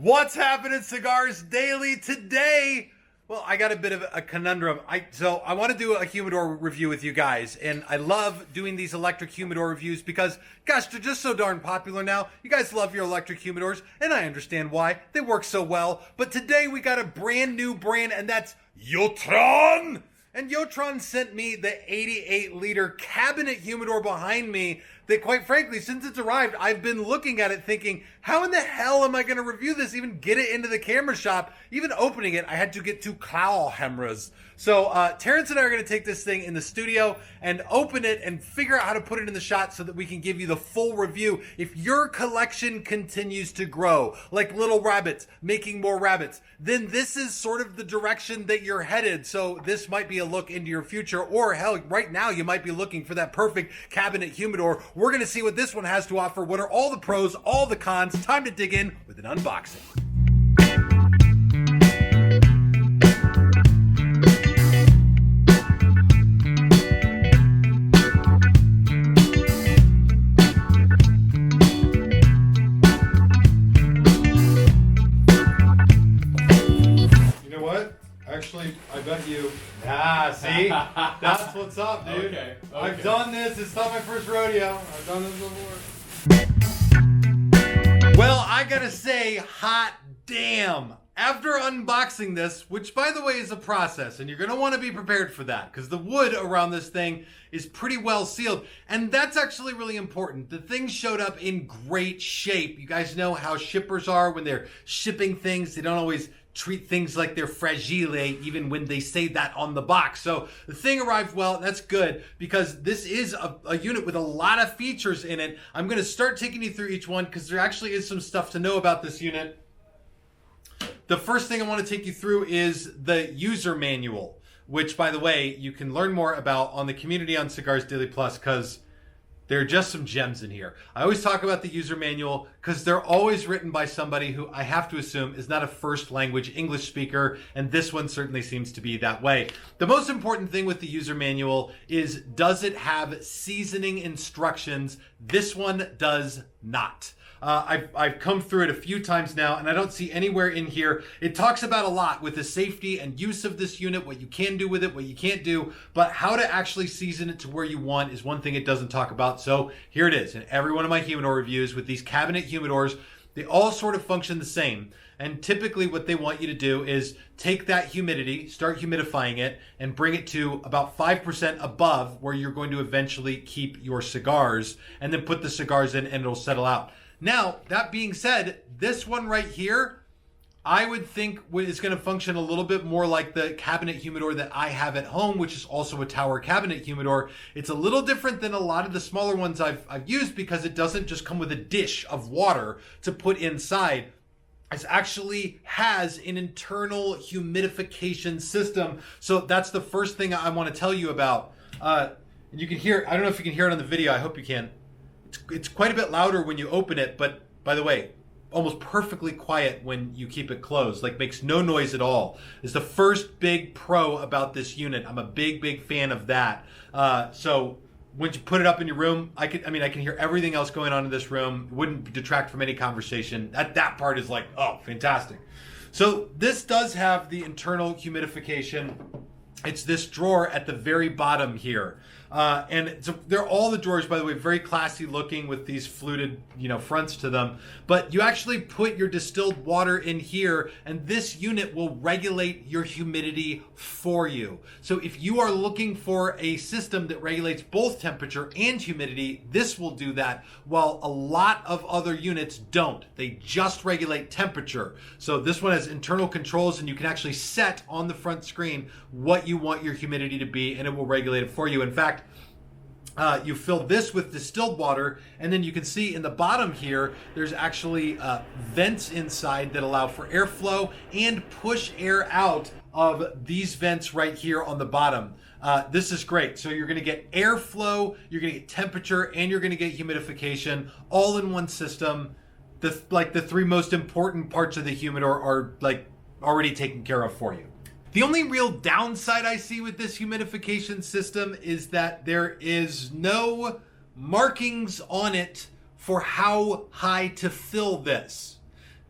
What's happening, Cigars Daily today? Well, I got a bit of a conundrum. So I want to do a humidor review with you guys, and I love doing these electric humidor reviews because, gosh, they're just so darn popular now. You guys love your electric humidors, and I understand why. They work so well. But today we got a brand new brand, and that's Yohtron. And Yoton sent me the 88-liter cabinet humidor behind me that, quite frankly, since it's arrived, I've been looking at it thinking, how in the hell am I going to review this, even get it into the camera shop? Even opening it, I had to get two claw cameras. So Terrence and I are going to take this thing in the studio and open it and figure out how to put it in the shot so that we can give you the full review. If your collection continues to grow, like little rabbits making more rabbits, then this is sort of the direction that you're headed. So this might be a look into your future, or hell, right now you might be looking for that perfect cabinet humidor. We're going to see what this one has to offer. What are all the pros, all the cons? Time to dig in with an unboxing. Actually, I bet you. See? That's what's up, dude. Okay. I've done this. It's not my first rodeo. I've done this before. Well, I gotta say, hot damn. After unboxing this, which by the way is a process, and you're gonna wanna be prepared for that, because the wood around this thing is pretty well sealed, and that's actually really important. The thing showed up in great shape. You guys know how shippers are when they're shipping things. They don't always treat things like they're fragile, even when they say that on the box. So the thing arrived well. That's good, because this is a unit with a lot of features in it. I'm going to start taking you through each one because there actually is some stuff to know about this unit. The first thing I want to take you through is the user manual, which, by the way, you can learn more about on the community on Cigars Daily Plus, because there are just some gems in here. I always talk about the user manual because they're always written by somebody who I have to assume is not a first language English speaker, and this one certainly seems to be that way. The most important thing with the user manual is, does it have seasoning instructions? This one does not. I've come through it a few times now, and I don't see anywhere in here. It talks about a lot with the safety and use of this unit, what you can do with it, what you can't do, but how to actually season it to where you want is one thing it doesn't talk about. So here it is. In every one of my humidor reviews with these cabinet humidors, they all sort of function the same. And typically what they want you to do is take that humidity, start humidifying it, and bring it to about 5% above where you're going to eventually keep your cigars, and then put the cigars in and it'll settle out. Now, that being said, this one right here, I would think is going to function a little bit more like the cabinet humidor that I have at home, which is also a tower cabinet humidor. It's a little different than a lot of the smaller ones I've used, because it doesn't just come with a dish of water to put inside. It actually has an internal humidification system. So that's the first thing I want to tell you about. You can hear, I don't know if you can hear it on the video. I hope you can. It's quite a bit louder when you open it, but by the way, almost perfectly quiet when you keep it closed, like makes no noise at all. It's the first big pro about this unit. I'm a big fan of that. So when you put it up in your room, I can hear everything else going on in this room. It wouldn't detract from any conversation. That part is like, oh, fantastic. So this does have the internal humidification. It's this drawer at the very bottom here. And they're all the drawers, by the way, very classy looking with these fluted, fronts to them. But you actually put your distilled water in here, and this unit will regulate your humidity for you. So if you are looking for a system that regulates both temperature and humidity, this will do that, while a lot of other units don't. They just regulate temperature. So this one has internal controls, and you can actually set on the front screen what you want your humidity to be, and it will regulate it for you. In fact, you fill this with distilled water, and then you can see in the bottom here, there's actually vents inside that allow for airflow and push air out of these vents right here on the bottom. This is great. So you're going to get airflow, you're going to get temperature, and you're going to get humidification all in one system. The three most important parts of the humidor are already taken care of for you. The only real downside I see with this humidification system is that there is no markings on it for how high to fill this.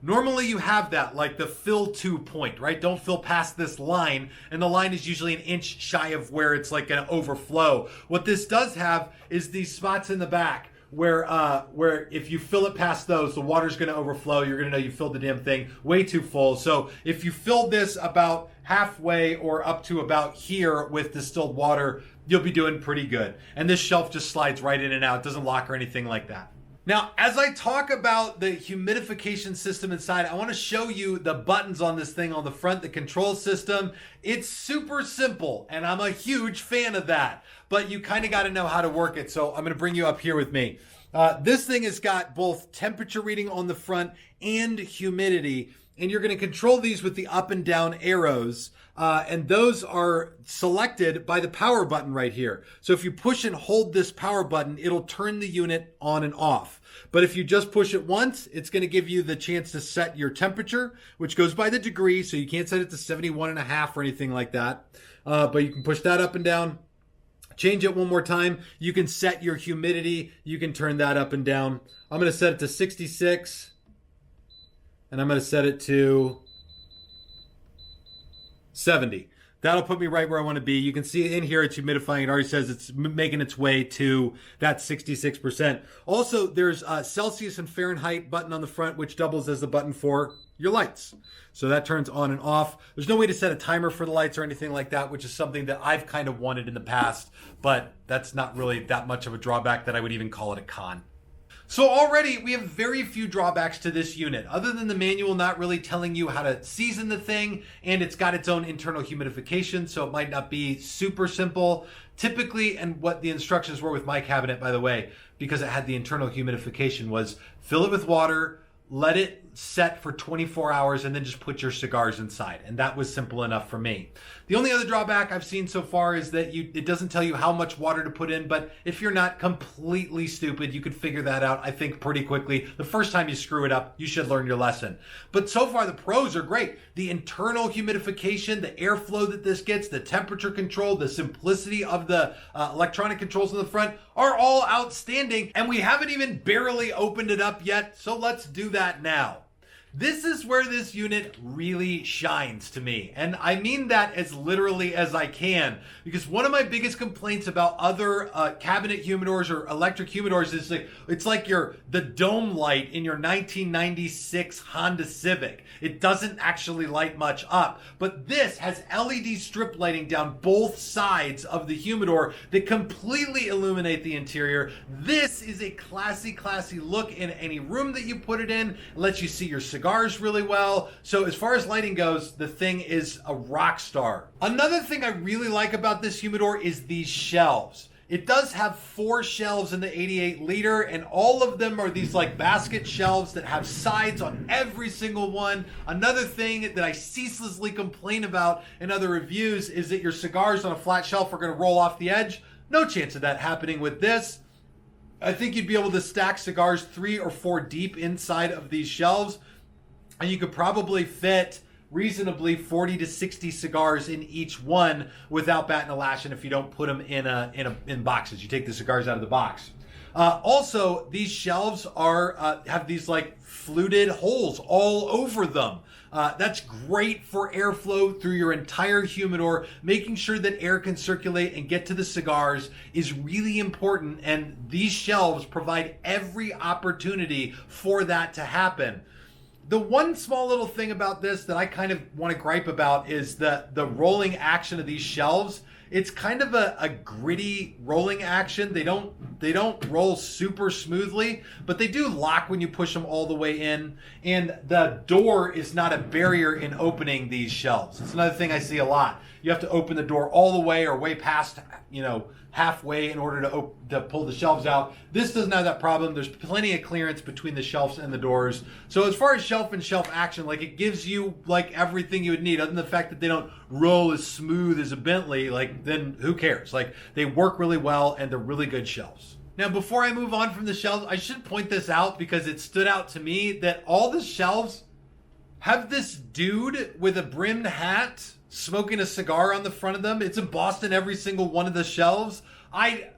Normally you have that, like the fill to point, right? Don't fill past this line, and the line is usually an inch shy of where it's like gonna overflow. What this does have is these spots in the back where if you fill it past those, the water's gonna overflow. You're gonna know you filled the damn thing way too full. So if you filled this about halfway or up to about here with distilled water, you'll be doing pretty good. And this shelf just slides right in and out. It doesn't lock or anything like that. Now, as I talk about the humidification system inside, I want to show you the buttons on this thing on the front, the control system. It's super simple, and I'm a huge fan of that. But you kind of got to know how to work it, so I'm going to bring you up here with me. This thing has got both temperature reading on the front and humidity, and you're going to control these with the up and down arrows. And those are selected by the power button right here. So if you push and hold this power button, it'll turn the unit on and off. But if you just push it once, it's going to give you the chance to set your temperature, which goes by the degree. So you can't set it to 71.5 or anything like that. But you can push that up and down. Change it one more time. You can set your humidity. You can turn that up and down. I'm going to set it to 66. And I'm going to set it to 70. That'll put me right where I want to be. You can see in here it's humidifying. It already says it's making its way to that 66%. Also, there's a Celsius and Fahrenheit button on the front, which doubles as the button for your lights. So that turns on and off. There's no way to set a timer for the lights or anything like that, which is something that I've kind of wanted in the past, but that's not really that much of a drawback that I would even call it a con. So already we have very few drawbacks to this unit, other than the manual not really telling you how to season the thing, and it's got its own internal humidification, so it might not be super simple. Typically, and what the instructions were with my cabinet, by the way, because it had the internal humidification, was fill it with water, let it set for 24 hours, and then just put your cigars inside. And that was simple enough for me. The only other drawback I've seen so far is that it doesn't tell you how much water to put in, but if you're not completely stupid, you could figure that out, I think, pretty quickly. The first time you screw it up, you should learn your lesson. But so far, the pros are great. The internal humidification, the airflow that this gets, the temperature control, the simplicity of the electronic controls in the front are all outstanding, and we haven't even barely opened it up yet, so let's do that now. This is where this unit really shines to me. And I mean that as literally as I can, because one of my biggest complaints about other cabinet humidors or electric humidors is it's like the dome light in your 1996 Honda Civic. It doesn't actually light much up. But this has LED strip lighting down both sides of the humidor that completely illuminate the interior. This is a classy look in any room that you put it in. It lets you see your cigars really well. So as far as lighting goes, the thing is a rock star. Another thing I really like about this humidor is these shelves. It does have 4 shelves in the 88 liter, and all of them are these like basket shelves that have sides on every single one. Another thing that I ceaselessly complain about in other reviews is that your cigars on a flat shelf are going to roll off the edge. No chance of that happening with this. I think you'd be able to stack cigars 3 or 4 deep inside of these shelves, and you could probably fit reasonably 40 to 60 cigars in each one without batting a lash, and if you don't put them in boxes, you take the cigars out of the box. Also, these shelves are have these like fluted holes all over them. That's great for airflow through your entire humidor. Making sure that air can circulate and get to the cigars is really important, and these shelves provide every opportunity for that to happen. The one small little thing about this that I kind of want to gripe about is the rolling action of these shelves. It's kind of a gritty rolling action. They don't roll super smoothly, but they do lock when you push them all the way in. And the door is not a barrier in opening these shelves. It's another thing I see a lot. You have to open the door all the way or way past, halfway in order to pull the shelves out. This doesn't have that problem. There's plenty of clearance between the shelves and the doors. So as far as shelf and shelf action, like it gives you like everything you would need, other than the fact that they don't roll as smooth as a Bentley, like then who cares? Like they work really well and they're really good shelves. Now, before I move on from the shelves, I should point this out because it stood out to me that all the shelves have this dude with a brimmed hat smoking a cigar on the front of them. It's embossed in every single one of the shelves. I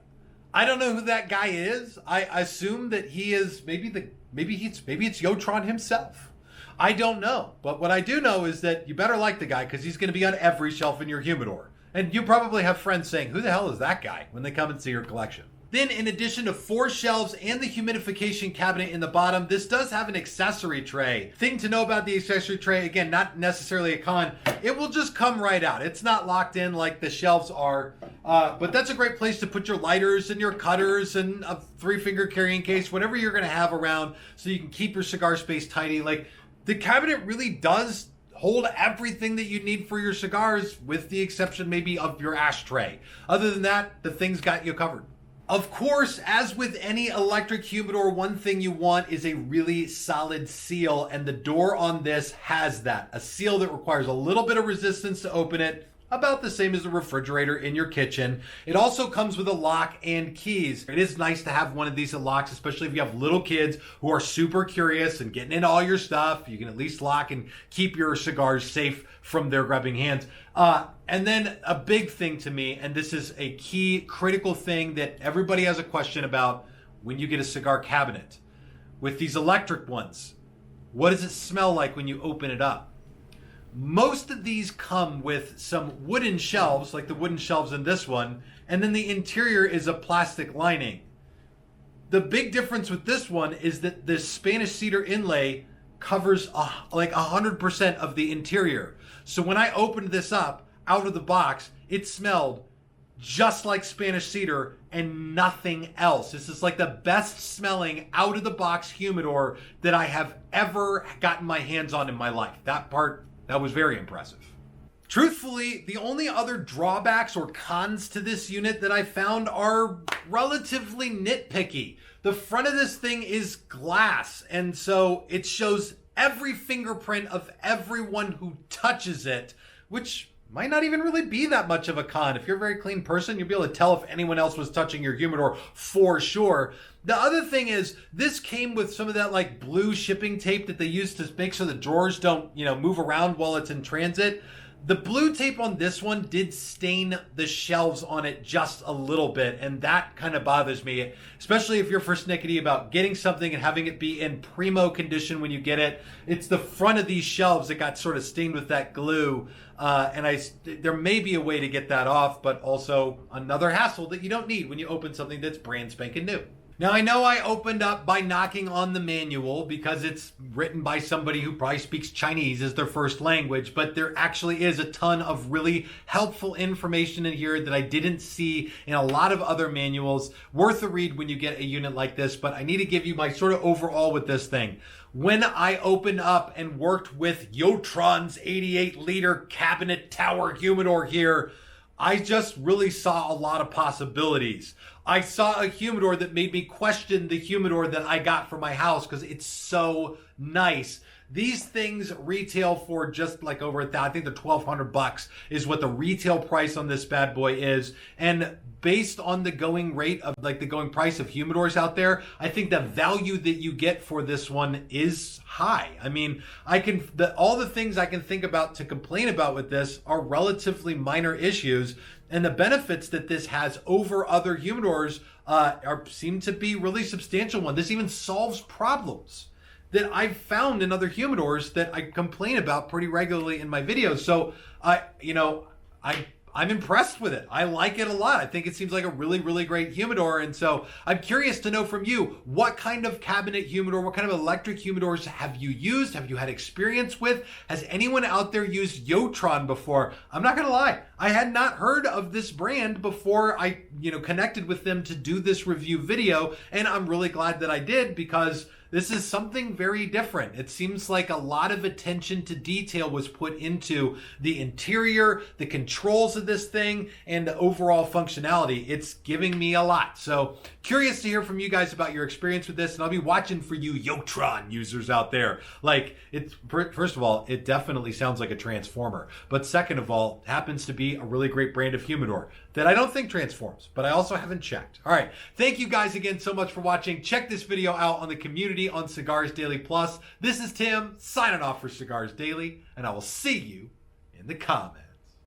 don't know who that guy is. I assume that he is maybe it's Yohtron himself. I don't know. But what I do know is that you better like the guy because he's going to be on every shelf in your humidor. And you probably have friends saying, who the hell is that guy, when they come and see your collection. Then in addition to 4 shelves and the humidification cabinet in the bottom, this does have an accessory tray. Thing to know about the accessory tray, again, not necessarily a con, it will just come right out. It's not locked in like the shelves are, but that's a great place to put your lighters and your cutters and a 3-finger carrying case, whatever you're gonna have around so you can keep your cigar space tidy. Like, the cabinet really does hold everything that you need for your cigars, with the exception maybe of your ashtray. Other than that, the thing's got you covered. Of course, as with any electric humidor, one thing you want is a really solid seal, and the door on this has that. A seal that requires a little bit of resistance to open it, about the same as a refrigerator in your kitchen. It also comes with a lock and keys. It is nice to have one of these that locks, especially if you have little kids who are super curious and getting into all your stuff. You can at least lock and keep your cigars safe from their grabbing hands. And then a big thing to me, and this is a key critical thing that everybody has a question about when you get a cigar cabinet. With these electric ones, what does it smell like when you open it up? Most of these come with some wooden shelves, like the wooden shelves in this one, and then the interior is a plastic lining. The big difference with this one is that the Spanish cedar inlay covers like 100% of the interior. So when I opened this up out of the box, it smelled just like Spanish cedar and nothing else. This is like the best smelling out of the box humidor that I have ever gotten my hands on in my life. That was very impressive. Truthfully, the only other drawbacks or cons to this unit that I found are relatively nitpicky. The front of this thing is glass, and so it shows every fingerprint of everyone who touches it, which might not even really be that much of a con. If you're a very clean person, you'll be able to tell if anyone else was touching your humidor for sure. The other thing is, this came with some of that like blue shipping tape that they use to make sure the drawers don't, move around while it's in transit. The blue tape on this one did stain the shelves on it just a little bit, and that kind of bothers me, especially if you're persnickety about getting something and having it be in primo condition when you get it. It's the front of these shelves that got sort of stained with that glue, and there may be a way to get that off, but also another hassle that you don't need when you open something that's brand spanking new. Now, I know I opened up by knocking on the manual because it's written by somebody who probably speaks Chinese as their first language, but there actually is a ton of really helpful information in here that I didn't see in a lot of other manuals. Worth a read when you get a unit like this, but I need to give you my sort of overall with this thing. When I opened up and worked with Yohtron's 88-liter cabinet tower humidor here, I just really saw a lot of possibilities. I saw a humidor that made me question the humidor that I got for my house because it's so nice. These things retail for just like over $1,000. I think they're $1,200 is what the retail price on this bad boy is. And based on the going rate of like the going price of humidors out there, I think the value that you get for this one is high. I mean, all the things I can think about to complain about with this are relatively minor issues. And the benefits that this has over other humidors seem to be really substantial one. This even solves problems that I've found in other humidors that I complain about pretty regularly in my videos. So I'm impressed with it. I like it a lot. I think it seems like a really, really great humidor. And so I'm curious to know from you, what kind of cabinet humidor, what kind of electric humidors have you used? Have you had experience with? Has anyone out there used Yohtron before? I'm not going to lie. I had not heard of this brand before I, connected with them to do this review video. And I'm really glad that I did because this is something very different. It seems like a lot of attention to detail was put into the interior, the controls of this thing, and the overall functionality. It's giving me a lot. So curious to hear from you guys about your experience with this, and I'll be watching for you Yohtron users out there. Like, first of all, it definitely sounds like a transformer. But second of all, it happens to be a really great brand of humidor that I don't think transforms, but I also haven't checked. All right, thank you guys again so much for watching. Check this video out on the community on Cigars Daily Plus. This is Tim signing off for Cigars Daily, and I will see you in the comments.